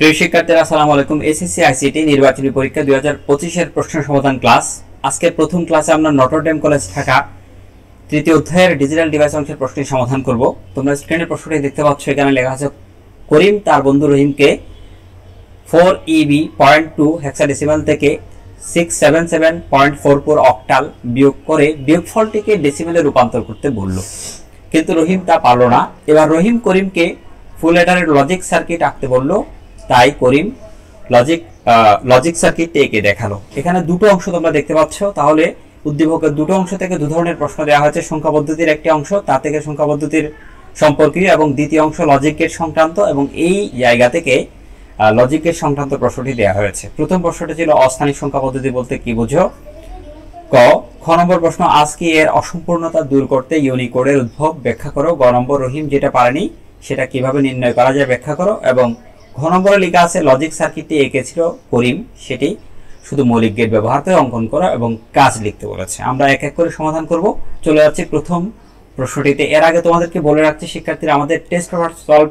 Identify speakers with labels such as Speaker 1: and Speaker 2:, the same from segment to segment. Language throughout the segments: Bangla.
Speaker 1: প্রিয় শিক্ষার্থীরা আসসালামু আলাইকুম। এসএসসি আইসিটি নির্বাচনী পরীক্ষা 2025 এর প্রশ্ন সমাধান ক্লাস। আজকের প্রথম ক্লাসে আমরা নটরডেম কলেজ ঢাকা তৃতীয় অধ্যায়ের ডিজিটাল ডিভাইস অংশের প্রশ্নের সমাধান করব। তোমরা স্ক্রিনে প্রশ্নটি দেখতে পাচ্ছ, এখানে লেখা আছে করিম তার বন্ধু রহিমকে 4EB.2 হেক্সাডেসিমাল থেকে 677.44 অক্টাল বিয়োগ করে বিয়োগফলটিকে ডেসিমেলে রূপান্তর করতে বলল, কিন্তু রহিম তা পারল না। এবার রহিম করিমকে ফুল অ্যাডারের লজিক সার্কিট আঁকতে বলল, তাই করিম লজিক সার্কিট এঁকে দেখালো। এখানে দুটো অংশ তোমরা দেখতে পাচ্ছ, তাহলে উদ্দীপকের দুটো অংশ থেকে দু ধরনের প্রশ্ন দেওয়া হয়েছে। সংখ্যা পদ্ধতির একটি অংশ, তা থেকে সংখ্যা পদ্ধতির সম্পর্কীয়, এবং দ্বিতীয় অংশ লজিক গেট সংক্রান্ত, এবং এই জায়গা থেকে লজিক গেট সংক্রান্ত প্রশ্নটি দেওয়া হয়েছে। প্রথম প্রশ্নটি ছিল অস্থানিক সংখ্যা পদ্ধতি বলতে কি বুঝো। খ নম্বর প্রশ্ন, আজকে এর অসম্পূর্ণতা দূর করতে ইউনিকোডের উদ্ভব ব্যাখ্যা করো। গ নম্বর, রহিম যেটা পারেনি সেটা কিভাবে নির্ণয় করা যায় ব্যাখ্যা করো। এবং ঘ নম্বরে লেখা আছে লজিক সার্কিটটি এঁকেছিল করিম, সেটি শুধু মৌলিক গেট ব্যবহার করে অঙ্কন করা এবং কাজ লিখতে বলেছে। আমরা এক এক করে সমাধান করব। চলে যাচ্ছি প্রথম প্রশ্নটিতে। এর আগে তোমাদেরকে বলে রাখছি শিক্ষার্থীরা, আমাদের টেস্ট পেপার সলভ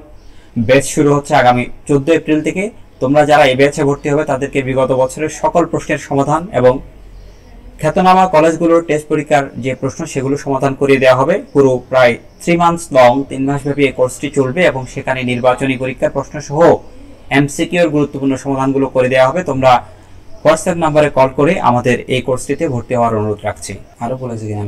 Speaker 1: ব্যাচ শুরু হচ্ছে আগামী 14 এপ্রিল থেকে। তোমরা যারা এই ব্যাচে ভর্তি হবে তাদেরকে বিগত বছরের সকল প্রশ্নের সমাধান এবং খ্যাতনামা কলেজগুলোর টেস্ট পরীক্ষার যে প্রশ্ন সেগুলো সমাধান করিয়ে দেওয়া হবে। পুরো প্রায় 3 মান্থস লং, 3 মাস ব্যাপী এই কোর্সটি চলবে, এবং সেখানে নির্বাচনী পরীক্ষার প্রশ্ন সহ এমসিকিউর গুরুত্বপূর্ণ সমাধানগুলো করে দেওয়া হবে। তোমরা হোয়াটসঅ্যাপ নাম্বারে কল করে আমাদের এই কোর্সটিতে ভর্তি হওয়ার অনুরোধ রাখছি। আরো বলেছি কিনা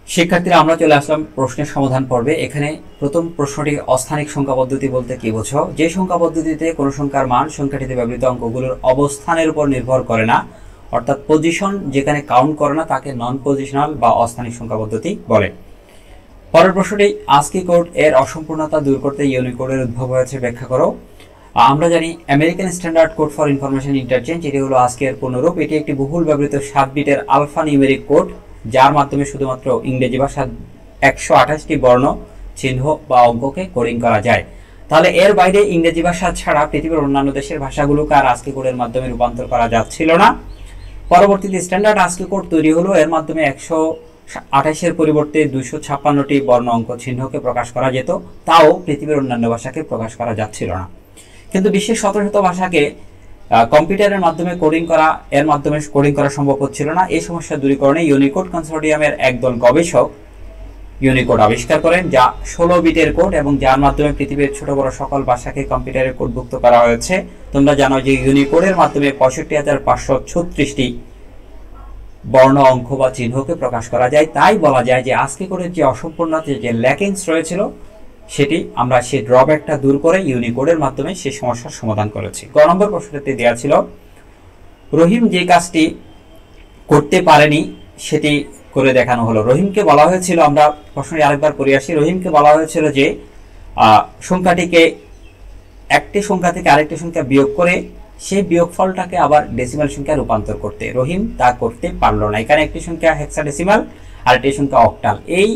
Speaker 1: শিক্ষার্থীরা, আমরা চলে আসলাম প্রশ্নের সমাধান পর্বে। এখানে প্রথম প্রশ্নটি অস্থানিক সংখ্যা পদ্ধতি বলতে কি বোঝো। যে সংখ্যা পদ্ধতিতে কোনো সংখ্যার মান সংখ্যাটিতে ব্যবহৃত অঙ্কগুলোর অবস্থানের উপর নির্ভর করে না, অর্থাৎ পজিশন যেখানে কাউন্ট করে না, তাকে নন পজিশনাল বা অস্থানিক সংখ্যা পদ্ধতি বলে। পরের প্রশ্নটি, আস্কি কোড এর অসম্পূর্ণতা দূর করতে ইউনিকোডের উদ্ভব হয়েছে ব্যাখ্যা করো। আমরা জানি American standard code for information interchange, এটি হলো আস্কের পূর্ণরূপ। এটি একটি বহুল ব্যবহৃত 7 বিটের আলফা নিউমেরিক কোড, যার মাধ্যমে শুধুমাত্র ইংরেজি ভাষার 128টি বর্ণ, চিহ্ন বা অঙ্ককে কোডিং করা যায়। তাহলে এর বাইরে ইংরেজি ভাষা ছাড়া পৃথিবীর অন্যান্য দেশের ভাষাগুলোকে আর আস্কি কোডের মাধ্যমে রূপান্তর করা যাচ্ছিল না। পরবর্তীতে স্ট্যান্ডার্ড আস্কি কোড তৈরি হলো। এর মাধ্যমে 128-এর পরিবর্তে 256টি বর্ণ, অঙ্ক, চিহ্নকে প্রকাশ করা যেত, তাও পৃথিবীর অন্যান্য ভাষাকে প্রকাশ করা যাচ্ছিল না। কিন্তু বিশ্বের শত শত ভাষাকে কম্পিউটারের মাধ্যমে কোডিং করা সম্ভব হচ্ছিল না। এই সমস্যা দূরীকরণে ইউনিকোড কনসোর্টিয়ামের একদল গবেষক ইউনিকোড আবিষ্কার করেন, যা 16 বিটের কোড এবং যার মাধ্যমে পৃথিবীর ছোট বড় সকল ভাষাকে কম্পিউটারে কোডভুক্ত করা হয়েছে। তোমরা জানো যে ইউনিকোডের মাধ্যমে 65,536টি বর্ণ, অঙ্ক বা চিহ্নকে প্রকাশ করা যায়। তাই বলা যায় যে আস্কি কোডের যে অসম্পূর্ণতা, যে ল্যাকিংস রয়েছিল, সেটি আমরা সেই ড্রব্যাকটা দূর করে ইউনিকোডের মাধ্যমে সেই সমস্যার সমাধান করেছি। গ নম্বর প্রশ্নটি দেওয়া ছিল, রহিম যে কাজটি করতে পারেনি সেটি করে দেখানো হলো। রহিমকে বলা হয়েছিল, আমরা প্রশ্নটি আরেকবার পড়ে আসি, রহিমকে বলা হয়েছিল যে সংখ্যাটিকে একটি সংখ্যা থেকে আরেকটি সংখ্যা বিয়োগ করে সেই বিয়োগফলটাকে আবার ডেসিমাল সংখ্যা রূপান্তর করতে। রহিম তা করতে পারলো না। এখানে একটি সংখ্যা হেক্সাডেসিমাল আর একটি সংখ্যা অক্টাল, এই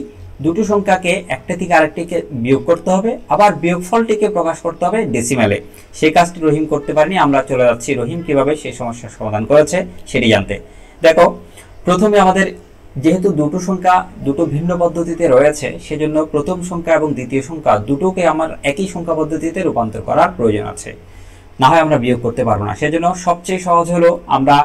Speaker 1: দুটো সংখ্যাকে একটা থেকে আরেকটিকে বিয়োগ করতে হবে, আবার বিয়োগফলটিকে প্রকাশ করতে হবে ডেসিমালে। সেই কাজটি রহিম করতে পারেনি। আমরা চলে যাচ্ছি রহিম কিভাবে সেই সমস্যার সমাধান করেছে সেটি জানতে। দেখো, প্রথমে আমাদের যেহেতু দুটো সংখ্যা দুটো ভিন্ন পদ্ধতিতে রয়েছে, সেজন্য প্রথম সংখ্যা এবং দ্বিতীয় সংখ্যা দুটোকে আমার একই সংখ্যা পদ্ধতিতে রূপান্তর করার প্রয়োজন আছে, না হয় আমরা বিয়োগ করতে পারবো না। সেজন্য সবচেয়ে সহজ হলো আমরা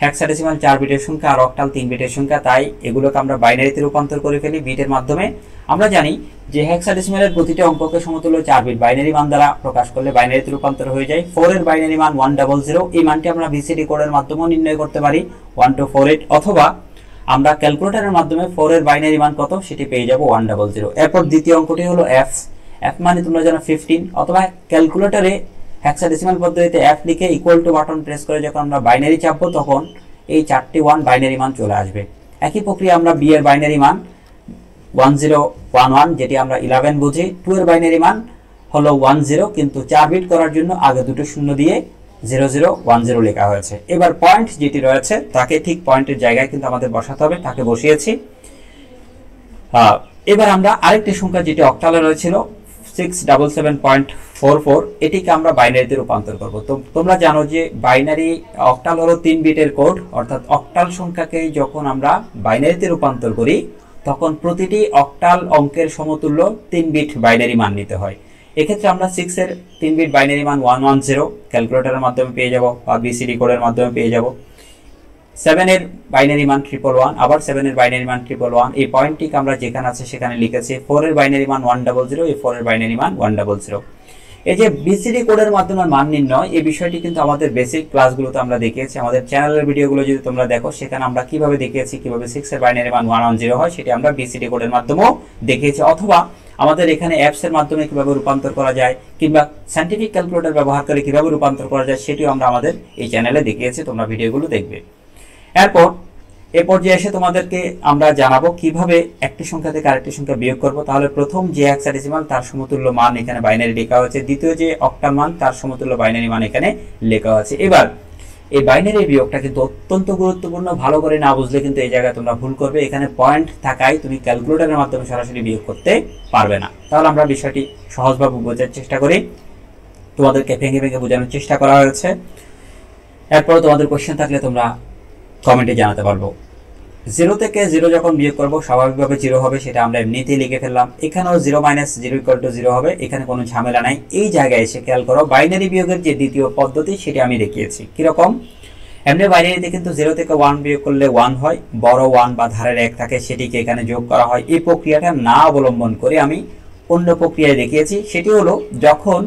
Speaker 1: হেক্সাডেসিমাল 4 বিটের সংখ্যা আর অক্টাল 3 বিটের সংখ্যা, তাই এগুলোকে আমরা বাইনারিতে রূপান্তর করে ফেলি বিটের মাধ্যমে। আমরা জানি যে হেক্সাডেসিমালের প্রতিটি অঙ্ককে সমতুল্য 4 বিট বাইনারি মান দ্বারা প্রকাশ করলে বাইনারিতে রূপান্তর হয়ে যায়। 4 এর বাইনারি মান 100, এই মানটি আমরা বিসিডি কোডের মাধ্যমেও নির্ণয় করতে পারি 1248, অথবা আমরা ক্যালকুলেটরের মাধ্যমে 4 এর বাইনারি মান কত সেটি পেয়ে যাব 100। এরপর দ্বিতীয় অঙ্কটি হলো এফ মানে তোমরা জানো 15, অথবা ক্যালকুলেটরে হেক্সাডেসিমাল পদ্ধতিতে এফ লিখে ইকুয়াল টু বাটন প্রেস করে যখন আমরা বাইনারি চাপবো তখন এই 4টি 1 বাইনারি মান চলে আসবে। একই প্রক্রিয়া আমরা বি এর বাইনারি মান 1011, যেটি আমরা 11 বুঝি। 2 এর বাইনারি মান হলো 10, কিন্তু 4 বিট করার জন্য আগে দুটো শূন্য দিয়ে 0010 লেখা হয়েছে। এবার পয়েন্ট যেটি রয়েছে তাকে ঠিক পয়েন্টের জায়গায় কিন্তু আমাদের বসাতে হবে, তাকে বসিয়েছি। এবার আমরা আরেকটি সংখ্যা যেটি অক্টালে রয়েছিল 677.44, এটিকে আমরা বাইনারিতে রূপান্তর করব। তো তোমরা জানো যে বাইনারি অক্টাল হলো 3 বিটের কোড, অর্থাৎ অক্টাল সংখ্যাকে যখন আমরা বাইনারিতে রূপান্তর করি তখন প্রতিটি অক্টাল অঙ্কের সমতুল্য 3 বিট বাইনারি মান নিতে হয়। এক্ষেত্রে আমরা 6 এর 3 বিট বাইনারি মান 110 ক্যালকুলেটরের মাধ্যমে পেয়ে যাব বা বিসিডি কোডের মাধ্যমে পেয়ে যাব। 7 এর বাইনারি মান 111, আবার 7 এর বাইনারি মান 111, এই পয়েন্টটিকে আমরা যেখানে আছে সেখানে লিখেছি। 4 এর বাইনারি মান 100, এই 4 এর বাইনারি মান 100। এই যে বিসিডি কোডের মাধ্যমে মান নির্ণয়, এই বিষয়টি কিন্তু আমাদের বেসিক ক্লাসগুলোতে আমরা দেখিয়েছি। আমাদের চ্যানেলের ভিডিওগুলো যদি তোমরা দেখো, সেখানে আমরা কিভাবে দেখিয়েছি কিভাবে 6 এর বাইনারি মান 110 হয়, সেটি আমরা বিসিডি কোডের মাধ্যমেও দেখিয়েছি। অথবা আমাদের এখানে অ্যাপস এর মাধ্যমে কিভাবে রূপান্তর করা যায় কিংবা সায়েন্টিফিক ক্যালকুলেটর ব্যবহার করে কিভাবে রূপান্তর করা যায়, সেটিও আমরা আমাদের এই চ্যানেলে দেখিয়েছি, তোমরা ভিডিওগুলো দেখবে। এরপর এই পর্যায়ে এসে তোমাদেরকে আমরা জানাবো কিভাবে একটি সংখ্যা থেকে আরেকটি সংখ্যা বিয়োগ করব। তাহলে প্রথম যে হেক্সাডেসিমাল তার সমতুল্য মান এখানে বাইনারি লেখা হয়েছে, দ্বিতীয় যে অক্টাল মান তার সমতুল্য বাইনারি মান এখানে লেখা আছে। এবার এই বাইনারি বিয়োগটা কিন্তু অত্যন্ত গুরুত্বপূর্ণ, ভালো করে না বুঝলে কিন্তু এই জায়গায় তোমরা ভুল করবে। এখানে পয়েন্ট থাকায় তুমি ক্যালকুলেটরের মাধ্যমে সরাসরি বিয়োগ করতে পারবে না। তাহলে আমরা বিষয়টি সহজভাবে বোঝার চেষ্টা করি, তোমাদেরকে ভেঙে ভেঙে বোঝানোর চেষ্টা করা হয়েছে। এরপর তোমাদের কোশ্চেন থাকলে তোমরা কমেন্টে জানাতে পারবো। 0 থেকে 0 যখন বিয়োগ করব স্বাভাবিকভাবে 0 হবে, সেটা আমরা এমনিতেই লিখে ফেললাম। এখানেও 0 - 0 = 0 হবে, এখানে কোনো ঝামেলা নাই। এই জায়গায় এসে খেয়াল করো, বাইনারি বিয়োগের যে দ্বিতীয় পদ্ধতি সেটা আমি দেখিয়েছি। কিরকম? এমনি বাইনারিতে কিন্তু 0 থেকে 1 বিয়োগ করলে 1 হয়, বড় 1 বা ধারের 1 থাকে, সেটিকে এখানে যোগ করা হয়। এই প্রক্রিয়াটা না অবলম্বন করে আমি অন্য প্রক্রিয়ায় দেখিয়েছি। সেটি হলো যখন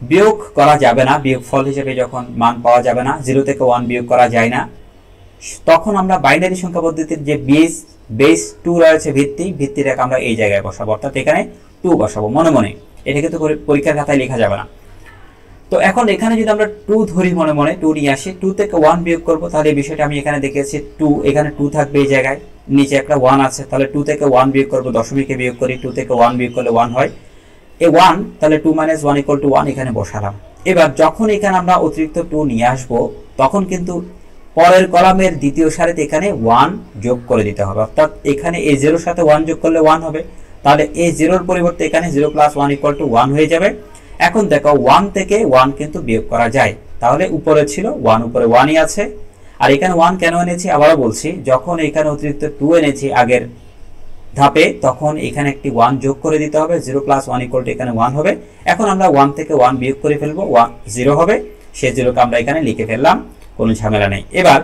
Speaker 1: বিয়োগ করা যাবে না, বিয়োগ ফল হিসেবে যখন মান পাওয়া যাবে না, 0 থেকে 1 বিয়োগ করা যায় না, তখন আমরা বাইনারি সংখ্যা পদ্ধতির যে বেস 2 রয়েছে, ভিত্তি রেখা আমরা এই জায়গায় বসাবো, অর্থাৎ এখানে 2 বসাবো মনে মনে। এটা কিন্তু পরীক্ষার খাতায় লেখা যাবে না। তো এখন এখানে যদি আমরা 2 ধরি, মনে মনে 2 নিয়ে আসি, 2 থেকে 1 বিয়োগ করবো, তাহলে এই বিষয়টা আমি এখানে দেখিয়েছি। 2 এখানে 2 থাকবে এই জায়গায়, নিচে একটা 1 আছে, তাহলে 2 থেকে 1 বিয়োগ করবো, দশমিকে বিয়োগ করি, 2 থেকে 1 বিয়োগ করলে 1 হয়। এই 1, তাহলে 2 - 1 = 1 এখানে বসালাম। এবার যখন এখানে আমরা অতিরিক্ত 2 নিয়ে আসবো, তখন কিন্তু পরের কলামের দ্বিতীয় সারিতে এখানে 1 যোগ করে দিতে হবে, অর্থাৎ এখানে এই 0 এর সাথে 1 যোগ করলে 1 হবে। তাহলে এই 0 এর পরিবর্তে এখানে 0 + 1 = 1 হয়ে যাবে। এখন দেখো 1 থেকে 1 কিন্তু বিয়োগ করা যায়, তাহলে উপরে ছিল 1, উপরে 1ই আছে। আর এখানে 1 কেন এনেছি আবারও বলছি, যখন এখানে অতিরিক্ত 2 এনেছি আগের ধাপে, তখন এখানে একটি 1 যোগ করে দিতে হবে, 0 + 1 = এখানে 1 হবে। এখন আমরা 1 থেকে 1 বিয়োগ করে ফেলবো, 0 হবে, সেই 0কে আমরা এখানে লিখে ফেললাম, কোনো ঝামেলা নেই। এবার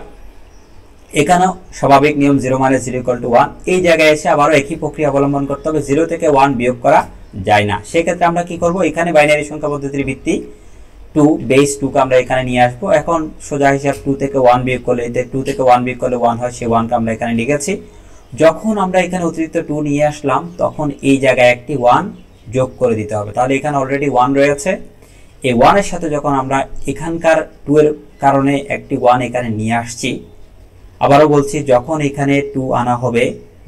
Speaker 1: এখানেও স্বাভাবিক নিয়ম 0 - 0 = 1, এই জায়গায় এসে আবারও একই প্রক্রিয়া অবলম্বন করতে হবে। 0 থেকে 1 বিয়োগ করা যায় না, সেক্ষেত্রে আমরা কি করব, এখানে বাইনারি সংখ্যা পদ্ধতির ভিত্তি 2, বেস 2 কে আমরা এখানে নিয়ে আসবো। এখন সোজা হিসাব 2 থেকে 1 বিয়োগ করলে, 2 থেকে 1 বিয়োগ করলে 1 হয়, সেই 1কে আমরা এখানে লিখেছি। যখন আমরা এখানে অতিরিক্ত 2 নিয়ে আসলাম, তখন এই জায়গায় একটি 1 যোগ করে দিতে হবে। তাহলে এখানে অলরেডি 1 রয়েছে, এই 1 এর সাথে যখন আমরা এখানকার 2 এর কারণে একটি 1 এখানে নিয়ে আসছি, আবারও বলছি, যখন এখানে 2 আনা হবে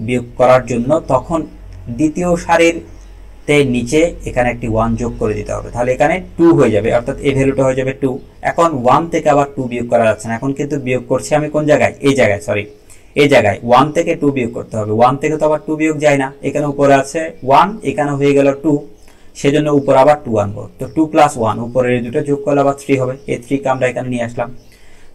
Speaker 1: বিয়োগ করার জন্য, তখন দ্বিতীয় সারির নিচে এখানে একটি 1 যোগ করে দিতে হবে। তাহলে এখানে 2 হয়ে যাবে, অর্থাৎ এই ভ্যালুটা হয়ে যাবে 2। এখন 1 থেকে আবার 2 বিয়োগ করা যাচ্ছে না, এখন কিন্তু বিয়োগ করছি আমি কোন জায়গায়, এই জায়গায়, সরি এই জায়গায় 1 থেকে 2 বিয়োগ করতে হবে। 1 থেকে তো আবার 2 বিয়োগ যায় না, এখানে উপরে আছে 1, এখানে হয়ে গেল 2, সেজন্য উপর আবার 2 আনবো। তো 2 + 1, উপরের দুটো যোগ করলে আবার 3 হবে, এই 3কে আমরা এখানে নিয়ে আসলাম।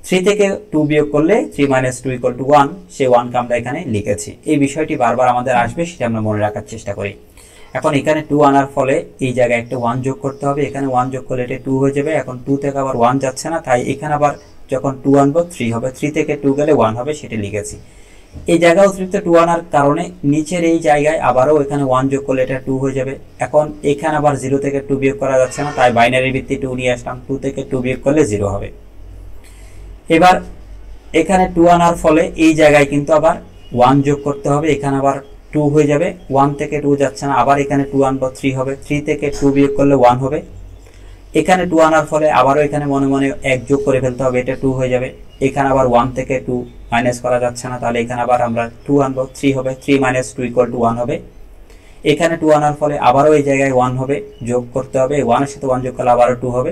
Speaker 1: 3 থেকে 2 বিয়োগ করলে 3 - 2 = 1, সেই 1কে আমরা এখানে লিখেছি। এই বিষয়টি বারবার আমাদের আসবে, সেটা আমরা মনে রাখার চেষ্টা করি। এখন এখানে 2 আনার ফলে এই জায়গায় একটা 1 যোগ করতে হবে, এখানে 1 যোগ করলে এটা 2 হয়ে যাবে। এখন 2 থেকে আবার 1 যাচ্ছে না, তাই এখানে আবার যখন 2 আনবো 3 হবে, 3 থেকে 2 গেলে 1 হবে, সেটা লিখেছি। এই জায়গায় অতিরিক্ত 2 আনার কারণে নিচের এই জায়গায় আবারও এখানে 1 যোগ করলে এটা 2 হয়ে যাবে। এখন এখানে আবার 0 থেকে 2 বিয়োগ করা যাচ্ছে না, তাই বাইনারি ভিত্তি 2 নিয়ে আসলাম, 2 থেকে 2 বিয়োগ করলে 0 হবে। এবার এখানে 2 আনার ফলে এই জায়গায় কিন্তু আবার 1 যোগ করতে হবে, এখানে আবার 2 হয়ে যাবে, 1 থেকে 2 যাচ্ছে না, আবার এখানে 2 আনবো, 3 হবে, 3 থেকে 2 বিয়োগ করলে 1 হবে। এখানে 2 আনার ফলে আবারও এখানে মনে মনে 1 যোগ করে ফেলতে হবে, এটা 2 হয়ে যাবে। এখানে আবার 1 থেকে 2 মাইনাস করা যাচ্ছে না, তাহলে এখানে আবার আমরা 2 আনবো, 3 হবে, 3 - 2 = 1 হবে। এখানে 2 আনার ফলে আবারও এই জায়গায় 1 হবে, যোগ করতে হবে, 1 এর সাথে 1 যোগ করলে আবারও 2 হবে।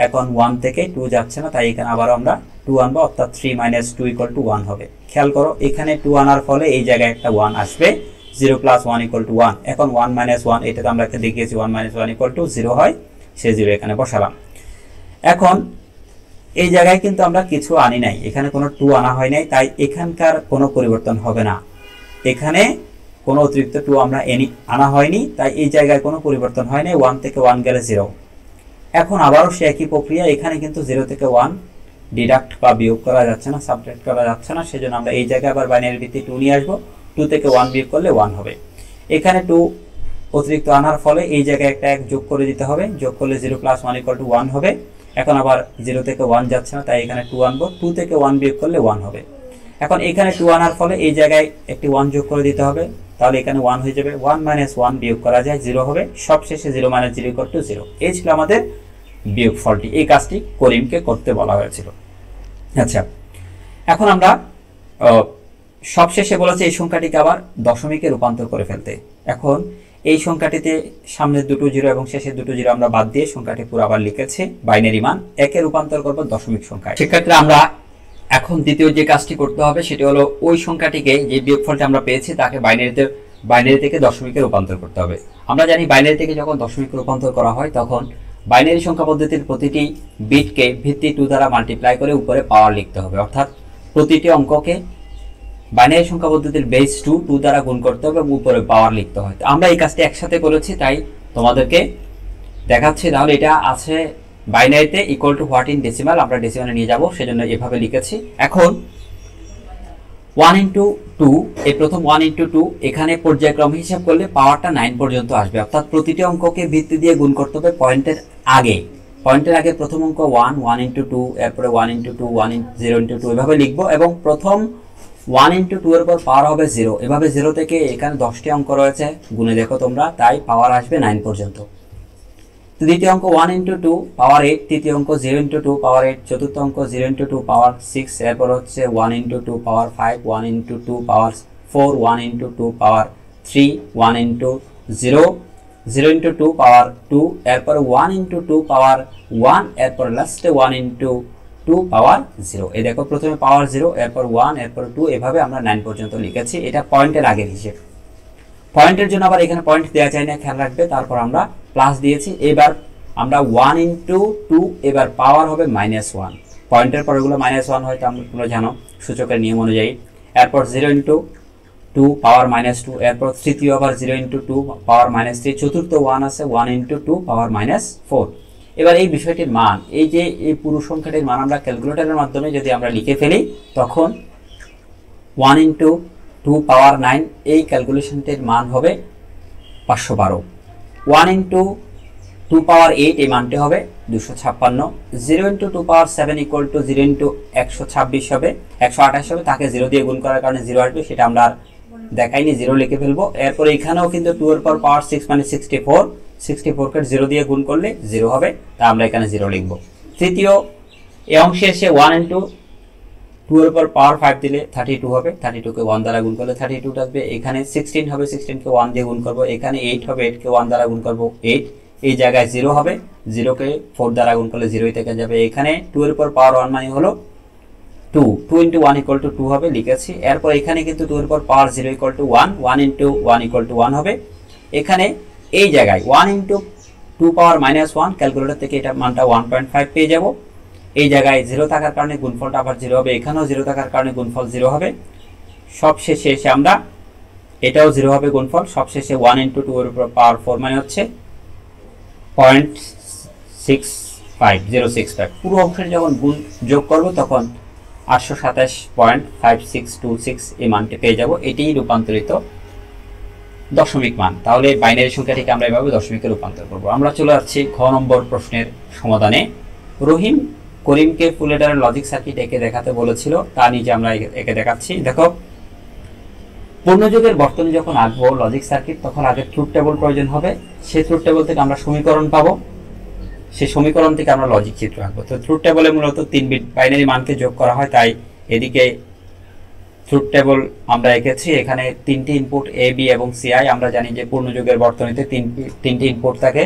Speaker 1: এখন 1 থেকে 2 যাচ্ছে না, তাই এখানে আবারও আমরা 2 আনবো, অর্থাৎ 3 - 2 = 1 হবে। খেয়াল করো, এখানে 2 আনার ফলে এই জায়গায় একটা 1 আসবে, 0 + 1 = 1। এখন 1 - 1, এটা তো আমরা দেখিয়েছি 1 - 1 = 0 হয়, সে 0 এখানে বসালাম। এখন এই জায়গায় কিন্তু আমরা কিছু আনি নাই, এখানে কোনো 2 আনা হয় নাই, তাই এখানকার কোনো পরিবর্তন হবে না। এখানে কোনো অতিরিক্ত 2 আমরা আনা হয়নি, তাই এই জায়গায় কোনো পরিবর্তন হয়নি। 1 থেকে 1 গেলে 0। এখন আবারও সে একই প্রক্রিয়া, এখানে কিন্তু 0 থেকে 1 ডিডাক্ট বা বিয়োগ করা যাচ্ছে না, সাবট্রাক্ট করা যাচ্ছে না, সেজন্য আমরা এই জায়গায় আবার বাইনারি ভিত্তি 2 নিয়ে আসবো। 2 থেকে 1 বিয়োগ করলে 1 হবে। এখানে 2 অতিরিক্ত আনার ফলে এই জায়গায় একটা 1 যোগ করে দিতে হবে, যোগ করলে 0 + 1 = 1 হবে। এখন আবার 0 থেকে 1 যাচ্ছে না, তাই এখানে 2 আনবো। 2 থেকে 1 বিয়োগ করলে 1 হবে। এখন এখানে 2 আনার ফলে এই জায়গায় একটি 1 যোগ করে দিতে হবে, তাহলে এখানে 1 হয়ে যাবে। 1 - 1 বিয়োগ করা যায় 0 হবে। সবশেষে 0 - 0 = 0। এই ছিল আমাদের বিয়োগ ফলটি। এই কাজটি করিমকে করতে বলা হয়েছিল। আচ্ছা, এখন আমরা সবশেষে বলেছি এই সংখ্যাটিকে আবার দশমিকে রূপান্তর করে ফেলতে। এখন এই সংখ্যাটিতে সামনের দুটো 0 এবং শেষের দুটো 0 আমরা বাদ দিয়ে সংখ্যাটি পুরো আবার লিখেছি বাইনারি মান একে রূপান্তর করব দশমিক সংখ্যায়। সেক্ষেত্রে আমরা এখন দ্বিতীয় যে কাজটি করতে হবে সেটি হলো ওই সংখ্যাটিকে, যে বিয়োগফলটি আমরা পেয়েছি তাকে বাইনারি থেকে দশমিকে রূপান্তর করতে হবে। আমরা জানি বাইনারি থেকে যখন দশমিকে রূপান্তর করা হয় তখন বাইনারি সংখ্যা পদ্ধতির প্রতিটি বিটকে ভিত্তি 2 দ্বারা মাল্টিপ্লাই করে উপরে পাওয়ার লিখতে হবে, অর্থাৎ প্রতিটি অঙ্ককে বাইনারি সংখ্যা পদ্ধতির বেস 2 দ্বারা গুণ করতে হবে এবং উপরে পাওয়ার লিখতে হয়। তো আমরা এই কাজটি একসাথে করেছি, তাই তোমাদেরকে দেখাচ্ছি। তাহলে এটা আছে বাইনারিতে equal to what in decimal, আমরা ডেসিমালে নিয়ে যাব, সেজন্য এভাবে লিখেছি। এখন 1 × 2, এই প্রথম 1 × 2 এখানে পর্যায়ক্রম হিসাব করলে পাওয়ারটা 9 পর্যন্ত আসবে, অর্থাৎ প্রতিটি অঙ্ককে ভিত্তি দিয়ে গুণ করতে হবে পয়েন্টের আগে। প্রথম অঙ্ক 1 × 2, এরপরে 1 × 2, 0 × 2 এভাবে লিখবো এবং প্রথম 1 × 2 এর পর পাওয়ার হবে 0। এভাবে 0 থেকে এখানে 10টি অঙ্ক রয়েছে, গুণে দেখো তোমরা, তাই পাওয়ার আসবে 9 পর্যন্ত। দ্বিতীয় অঙ্ক 1 × 2 পাওয়ার 8, তৃতীয় অঙ্ক 0 × 2 পাওয়ার 8, চতুর্থ অঙ্ক 0 × 2 পাওয়ার 6, এরপর হচ্ছে 1 × 2 পাওয়ার 5, 1 × 2 পাওয়ার 4, 1 × 2 পাওয়ার 3, 1 × 0, 0 × 2 পাওয়ার 2, এরপর 1 × 2 পাওয়ার 1, এরপর লাস্টে 1 × 2 পাওয়ার 0। এই দেখো প্রথমে পাওয়ার 0, এরপর 1, এরপর 2, এভাবে আমরা 9 পর্যন্ত লিখেছি। এটা পয়েন্টের আগের হিসেব। পয়েন্টের জন্য আবার এখানে পয়েন্ট দেওয়া যায় না, খেয়াল রাখবে। তারপর আমরা প্লাস দিয়েছি। এবার আমরা 1 × 2, এবার পাওয়ার হবে -1। পয়েন্টের পর এগুলো -1 হয়, তোমরা জানো সূচকের নিয়ম অনুযায়ী। এরপর 0 × 2 পাওয়ার -2, এরপর তৃতীয় আবার 0 × 2 পাওয়ার -3, চতুর্থ 1 আছে 1 × 2 পাওয়ার -4। এবার এই বিষয়টির মান, এই যে এই পুরো সংখ্যাটির মান আমরা ক্যালকুলেটরের মাধ্যমে যদি আমরা লিখে ফেলি তখন 1 × 2 পাওয়ার 9, এই ক্যালকুলেশনটির মান হবে 512। 1 × 2 পাওয়ার 8, এই মানটি হবে 256। 0 × 2 পাওয়ার 7 = 0 × 126 হবে, 128 হবে। তাকে 0 দিয়ে গুণ করার কারণে 0 আসবে, সেটা আমরা আর দেখাইনি, 0 লিখে ফেলবো। এরপর এখানেও কিন্তু 2 এর পর পাওয়ার 6 মানে 64, 64কে 0 দিয়ে গুণ করলে 0 হবে, তা আমরা এখানে 0 লিখব। তৃতীয় এই অংশে এসে 1 × 2 এর পর পাওয়ার 5 দিলে 32 হবে, 32কে 1 দ্বারা গুণ করলে 32 আসবে। এখানে 16 হবে, 16কে 1 দিয়ে গুণ করব। এখানে 8 হবে, 8কে 1 দ্বারা গুণ করব, 8। এই জায়গায় 0 হবে, 0কে 4 দ্বারা গুণ করলে 0ই থেকে যাবে। এখানে 2 এর পর পাওয়ার 1 মানে হলো 2, 2 × 1 = 2 হবে, লিখেছি। এরপর এখানে কিন্তু 2 এর পর পাওয়ার 0 = 1, 1 × 1 = 1 হবে। এখানে এই জায়গায় 1 × 2 পাওয়ার -1, ক্যালকুলেটর থেকে এটা মানটা 1.5 পেয়ে যাব। এই জায়গায় 0 থাকার কারণে গুণফলটা আবার 0 হবে, এখানেও 0 থাকার কারণে গুণফল 0 হবে। সবশেষে এসে আমরা এটাও 0 হবে গুণফল। সবশেষে 1 × 2 এর উপর পাওয়ার 4 মানে হচ্ছে 0.65065। পুরো অংশের যখন গুণ যোগ করব তখন 827.5626 এই মানটি পেয়ে যাব। এটিই রূপান্তরিত দশমিক মান। তাহলে বাইনারি সংখ্যাটিকে আমরা এভাবে দশমিকে রূপান্তর করব। আমরা চলে যাচ্ছি ঘ নম্বর প্রশ্নের সমাধানে। রহিম করিমকে ফুল এডারের লজিক সার্কিট এঁকে দেখাতে বলেছিল, তা নিচে আমরা এঁকে দেখাচ্ছি। দেখো, পূর্ণযোগের বর্তনী যখন আঁকবো লজিক সার্কিট, তখন আগে ট্রুথ টেবল প্রয়োজন হবে। সেই ট্রুথ টেবল থেকে আমরা সমীকরণ পাবো, সেই সমীকরণ থেকে আমরা লজিক চিত্র আঁকবো। তো ট্রুথ টেবলে মূলত 3 বিট বাইনারি মানকে যোগ করা হয়, তাই এদিকে ট্রুথ টেবল আমরা এঁকেছি। এখানে 3টি ইনপুট এ, বি এবং সিআই। আমরা জানি যে পূর্ণযোগের বর্তনীতে 3টি ইনপুট থাকে।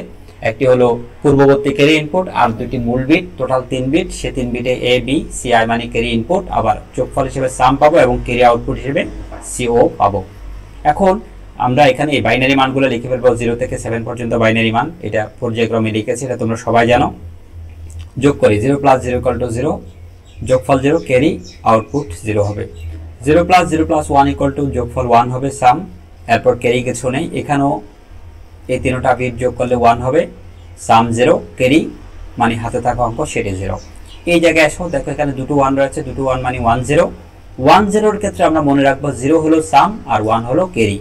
Speaker 1: একটি হলো পূর্ববর্তী ক্যারি ইনপুট, আর 2টি মূল বিট, টোটাল 3 বিট। সে 3 বিটে এ, বি, সিআই মানে ক্যারি ইনপুট, আবার যোগফল হিসেবে সাম পাবো এবং ক্যারি আউটপুট হিসেবে সিও পাবো। এখন আমরা এখানে এই বাইনারি মানগুলো লিখে ফেলবো, 0 থেকে 7 পর্যন্ত বাইনারি মান। এটা পর্যায়ক্রমে লিখেছি, এটা তোমরা সবাই জানো। যোগ করি, 0 + 0 = 0, যোগফল 0, ক্যারি আউটপুট 0 হবে। 0 + 0 + 1 = যোগফল 1 হবে, সাম এরপর ক্যারি কিছু নেই, এখানেও এই তিনটা বিট যোগ করলে 1 হবে, সাম 0, ক্যারি মানে হাতে থাকা অঙ্ক সেটি 0। এই জায়গায় আসো, দেখো এখানে দুটো 1 রয়েছে, দুটো 1 মানে 1 0। 1 0-এর ক্ষেত্রে আমরা মনে রাখবো 0 হলো সাম আর 1 হলো ক্যারি।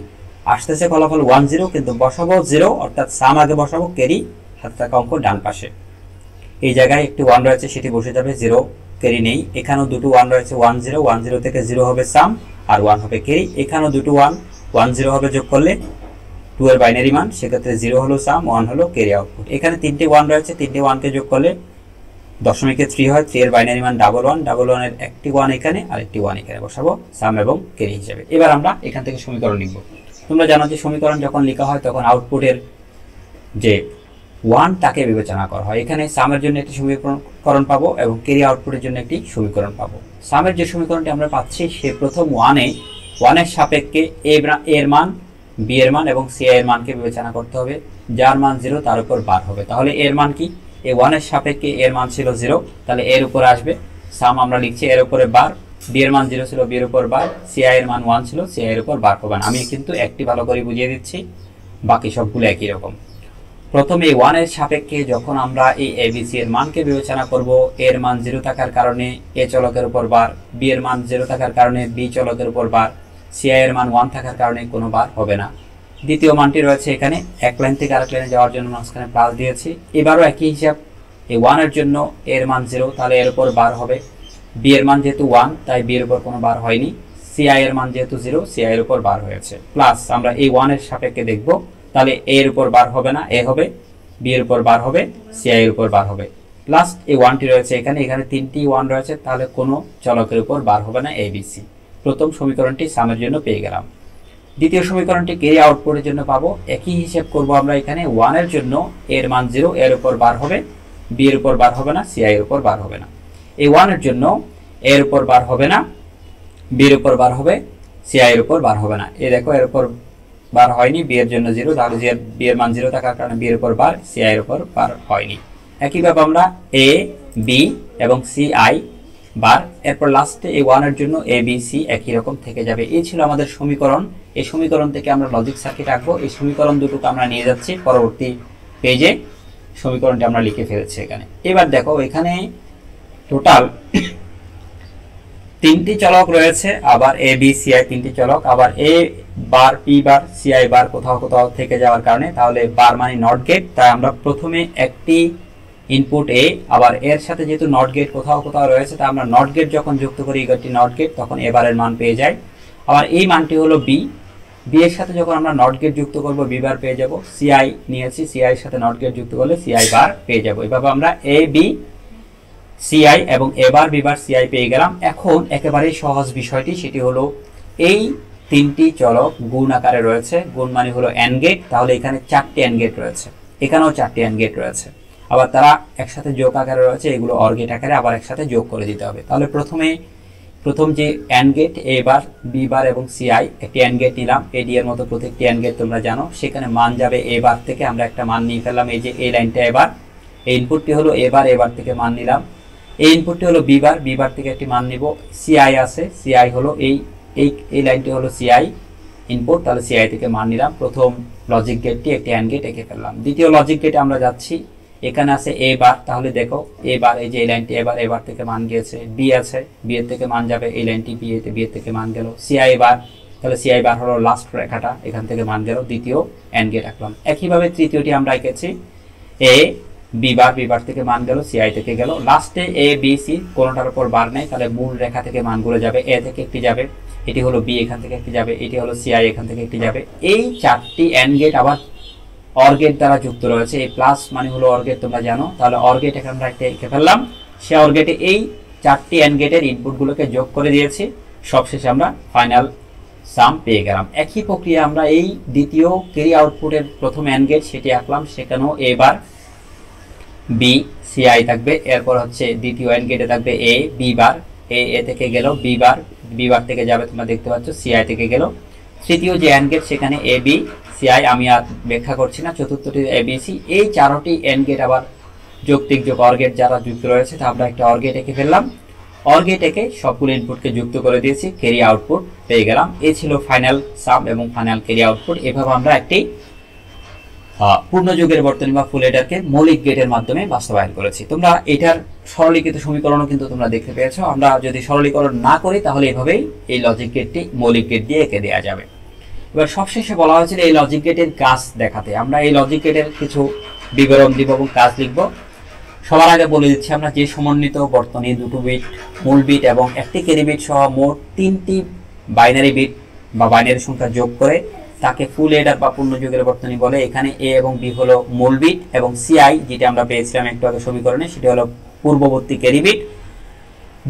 Speaker 1: আসতেছে ফলাফল 1 0, কিন্তু বসাবো 0, অর্থাৎ সাম আগে বসাবো, ক্যারি হাতে থাকা অঙ্ক ডান পাশে। এই জায়গায় একটি 1 রয়েছে, সেটি বসে যাবে, 0 ক্যারি নেই। এখানেও দুটো 1 রয়েছে, 1 0, 1 0 থেকে 0 হবে সাম আর 1 হবে ক্যারি। এখানেও দুটো 1, 1 0 হবে, যোগ করলে 2 এর বাইনারি মান, সেক্ষেত্রে 0 হলো সাম, 1 হলো ক্যারি আউটপুট। এখানে তিনটে 1 রয়েছে, তিনটে 1কে যোগ করলে দশমিকে 3 হয়, 3 এর বাইনারি মান 1 1, 1 1 এর একটি 1 এখানে আর একটি 1 এখানে বসাবো সাম এবং ক্যারি হিসেবে। এবার আমরা এখান থেকে সমীকরণ লিখব। তোমরা জানো যে সমীকরণ যখন লেখা হয় তখন আউটপুটের যে 1 তাকে বিবেচনা করা হয়। এখানে সামের জন্য একটি সমীকরণ পাবো এবং ক্যারি আউটপুটের জন্য একটি সমীকরণ পাবো। সামের যে সমীকরণটি আমরা পাচ্ছি, সে প্রথম 1 এর সাপেক্ষে এর মান, বি এর মান এবং সি এর মানকে বিবেচনা করতে হবে, যার মান 0 তার উপর বার হবে। তাহলে এর মান কি, এই 1 এর সাপেক্ষে এর মান ছিল 0, তাহলে এর উপর আসবে সাম, আমরা লিখছি এর উপরে বার, বি এর মান 0 ছিল, বি এর উপর বার, সি এর মান 1 ছিল, সি এর উপর বার হবে না। আমি কিন্তু একটি ভালো করে বুঝিয়ে দিচ্ছি, বাকি সবগুলো একই রকম। প্রথমে এই 1 এর সাপেক্ষে যখন আমরা এই এবিসি এর মানকে বিবেচনা করব, এর মান 0 থাকার কারণে এ চলকের উপর বার, বি এর মান 0 থাকার কারণে বি চলকের উপর বার, সি এর মান 1 থাকার কারণে কোনো বার হবে না। দ্বিতীয় মানটি রয়েছে এখানে, এক লাইন থেকে আরেক লাইনে যাওয়ার জন্য মাঝখানে প্লাস দিয়েছি। এবারও একই হিসাব, এই 1 এর জন্য এর মান 0, তাহলে এর উপর বার হবে, বি এর মান যেহেতু 1 তাই বি এর উপর কোনো বার হয়নি, সি এর মান যেহেতু 0 সি এর উপর বার হয়েছে। প্লাস আমরা এই 1 এর সাপেক্ষে দেখব, তাহলে এর উপর বার হবে না, এ হবে, বি এর উপর বার হবে, সি এর উপর বার হবে। প্লাস এই 1টি রয়েছে এখানে, এখানে তিনটি 1 রয়েছে, তাহলে কোনো চলকের উপর বার হবে না এবিসি। প্রথম সমীকরণটি সামের জন্য পেয়ে গেলাম। দ্বিতীয় সমীকরণটি ক্যারি আউটপুটের জন্য পাবো। একই হিসাব করব আমরা এখানে, 1 এর জন্য এর মান 0, এর উপর বার হবে, বি এর উপর বার হবে না, সি এর উপর বার হবে না। এই 1 এর জন্য এর উপর বার হবে না, বি এর উপর বার হবে, সি এর উপর বার হবে না। এই দেখো এর উপর বার হয়নি, বি এর জন্য 0, তাহলে বি এর মান 0 থাকার কারণে বি এর উপর বার, সি এর উপর বার হয়নি। একইভাবে আমরা এ, বি এবং সি আই বার, এরপর লাস্টে এই 1 এর জন্য এ বি সি একই রকম থেকে যাবে। এই ছিল আমাদের সমীকরণ। এই সমীকরণ থেকে আমরা লজিক সার্কিট আঁকবো। এই সমীকরণ দুটোকে আমরা নিয়ে যাচ্ছি পরবর্তী পেজে, সমীকরণটি আমরা লিখে ফেলেছি এখানে। এবার দেখো এখানে টোটাল 3টি চলক রয়েছে, আবার এ বি সি আই 3টি চলক, আবার এ বার, পি বার, সি আই বার কোথাও কোথাও থেকে যাওয়ার কারণে, তাহলে বার মানে নট গেট, তাই আমরা প্রথমে একটি ইনপুট এ, আবার এর সাথে যেহেতু নট গেট কোথাও কোথাও রয়েছে, তাই আমরা নট গেট যখন যুক্ত করি একটি নট গেট, তখন এ বারের মান পেয়ে যাই। আবার এই মানটি হলো বি, বি এর সাথে যখন আমরা নট গেট যুক্ত করব বি বার পেয়ে যাব। সি আই নিয়েছি, সি আই এর সাথে নট গেট যুক্ত করলে সি আই বার পেয়ে যাব। এভাবে আমরা এ বি সি আই এবং A bar B bar C I পেয়ে গেলাম। এখন একেবারে সহজ বিষয়টি, সেটি হলো এই 3টি চলক গুণ আকারে রয়েছে, গুণ মানে হলো এন্ড গেট, তাহলে এখানে 4টি এন্ড গেট রয়েছে, এখানেও 4টি এন্ড গেট রয়েছে, আবার তারা একসাথে যোগ আকারে রয়েছে, এগুলো অর গেট আকারে আবার একসাথে যোগ করে দিতে হবে। তাহলে প্রথম যে AND gate A bar, B bar এবং সি আই, একটি এন্ড গেট নিলাম, এডি এর মতো প্রত্যেকটি এন্ড গেট তোমরা জানো, সেখানে মান যাবে এ বার থেকে, আমরা একটা মান নিয়ে ফেললাম, এই যে এই লাইনটা এবার, এই ইনপুটটি হলো এ বার থেকে মান নিলাম, এই ইনপুটটি হলো বি বার থেকে একটি মান নিব, সি আই আছে, সি আই হলো এই লাইনটি হলো সি আই ইনপুট, তাহলে সি আই থেকে মান নিলাম। প্রথম লজিক গেটটি একটি এন্ড গেট এঁকে ফেললাম। দ্বিতীয় লজিক গেটে আমরা যাচ্ছি, এখানে আছে এ বার, তাহলে দেখো এ বার, এই যে এই লাইনটি এ বার থেকে মান গিয়েছে, বি আছে, বি এর থেকে মান যাবে, এই লাইনটি বি এর থেকে মান গেল, সি আই বার, তাহলে সি আই বার হলো লাস্ট রেখাটা, এখান থেকে মান গেল, দ্বিতীয় এন্ড গেট আঁকলাম। একইভাবে তৃতীয়টি আমরা এঁকেছি, এ বি বার থেকে মান গেল, সি আই থেকে গেল, লাস্টে এ বি সি কোনোটার উপর বার নেই, তাহলে মূল রেখা থেকে মানগুলো যাবে, এ থেকে একটি যাবে, এটি হলো বি এখান থেকে একটি যাবে, এটি হলো সি আই এখান থেকে একটি যাবে। এই 4টি এন্ড গেট আবার অর গেট দ্বারা যুক্ত রয়েছে, এই প্লাস মানে হলো অর গেট, তোমরা জানো, তাহলে অর গেট এখানে আমরা একটা এঁকে ফেললাম। সে অর গেটে এই 4টি এন্ড গেটের ইনপুটগুলোকে যোগ করে দিয়েছি, সবশেষে আমরা ফাইনাল সাম পেয়ে গেলাম। একই প্রক্রিয়া আমরা এই দ্বিতীয় ক্যারি আউটপুটের প্রথম এন্ড গেট সেটি আঁকলাম, সেখানেও এ বার বি সি আই থাকবে, এরপর হচ্ছে দ্বিতীয় এন্ড গেটে থাকবে এ বি বার, এ থেকে গেল, বি বার থেকে যাবে, তোমরা দেখতে পাচ্ছ, সি আই থেকে গেল। তৃতীয় যে এন্ড গেট সেখানে এ বি সি আই, আমি আর ব্যাখ্যা করছি না। চতুর্থটি এ বি সি, এই 4টি এন্ড গেট আবার যৌক্তিক যোগ অর গেট যারা যুক্ত রয়েছে, তা আমরা একটা অর গেট এঁকে ফেললাম। অর গেট একে সবগুলো ইনপুটকে যুক্ত করে দিয়েছি, ক্যারি আউটপুট পেয়ে গেলাম। এই ছিল ফাইনাল সাম এবং ফাইনাল ক্যারি আউটপুট। এভাবে আমরা একটি পূর্ণ যুগের বর্তনী বা ফুল এডারকে মৌলিক গেটের মাধ্যমে বাস্তবায়ন করেছি। তোমরা এটার সরলীকৃত সমীকরণও কিন্তু তোমরা দেখতে পেয়েছো। আমরা যদি সরলীকরণ না করি তাহলে এভাবেই এই লজিক গেটটি মৌলিক গেট দিয়ে এঁকে দেওয়া যাবে। এবার সবশেষে বলা হয়েছিল এই লজিক গেটের কাজ দেখাতে। আমরা এই লজিক গেটের কিছু বিবরণ দিব এবং কাজ লিখব। সবার আগে বলে দিচ্ছি, আমরা যে সমন্বিত বর্তনী, দুটো বিট মূল বিট এবং একটি ক্যারি বিট সহ মোট 3টি বাইনারি বিট বা বাইনারি সংখ্যা যোগ করে তাকে ফুল এডার বা পূর্ণ যুগের বর্তনী বলে। এখানে এ এবং বি হলো মূল বিট এবং সিআই যেটা আমরা পেয়েছিলাম একটু আগে সমীকরণে সেটি হলো পূর্ববর্তী ক্যারি বিট।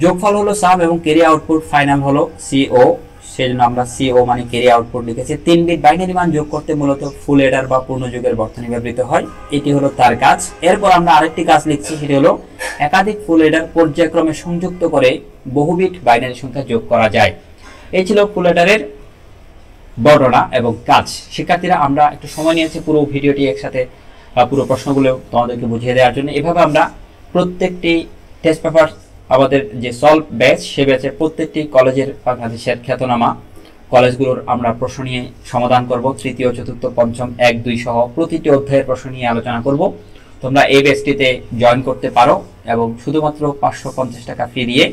Speaker 1: যোগফল হলো সাম এবং ক্যারি আউটপুট ফাইনাল হলো সিও, সেজন্য আমরা সিও মানে ক্যারি আউটপুট লিখেছি। 3 বিট বাইনারি মান যোগ করতে মূলত ফুল এডার বা পূর্ণ যুগের বর্তনী ব্যবহৃত হয়। এটি হলো তার কাজ। এরপর আমরা আরেকটি কাজ লিখছি, সেটি হলো একাধিক ফুল এডার পর্যায়ক্রমে সংযুক্ত করে বহুবিট বাইনারি সংখ্যা যোগ করা যায়। এই ছিল ফুল এডারের বর্ণনা এবং কাজ। শিক্ষার্থীরা, আমরা একটু সময় নিয়েছি পুরো ভিডিওটি একসাথে পুরো প্রশ্নগুলো তোমাদেরকে বুঝিয়ে দেওয়ার জন্য। এভাবে আমরা প্রত্যেকটি টেস্ট পেপার, আমাদের যে সলভ ব্যাচ, সে ব্যাচের প্রত্যেকটি কলেজের, বাংলাদেশের খ্যাতনামা কলেজগুলোর আমরা প্রশ্ন নিয়ে সমাধান করব। তৃতীয়, চতুর্থ, পঞ্চম, 1, 2 সহ প্রতিটি অধ্যায়ের প্রশ্ন নিয়ে আলোচনা করব। তোমরা এই ব্যাচটিতে জয়েন করতে পারো এবং শুধুমাত্র 550 টাকা ফি দিয়ে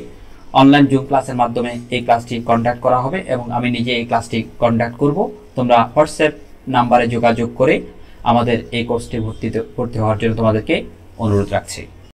Speaker 1: অনলাইন জুম ক্লাসের মাধ্যমে এই ক্লাসটি কন্ডাক্ট করা হবে এবং আমি নিজে এই ক্লাসটি কন্ডাক্ট করব। তোমরা হোয়াটসঅ্যাপ নাম্বারে যোগাযোগ করে আমাদের এই কোর্সটি ভর্তি হওয়ার জন্য তোমাদেরকে অনুরোধ রাখছি।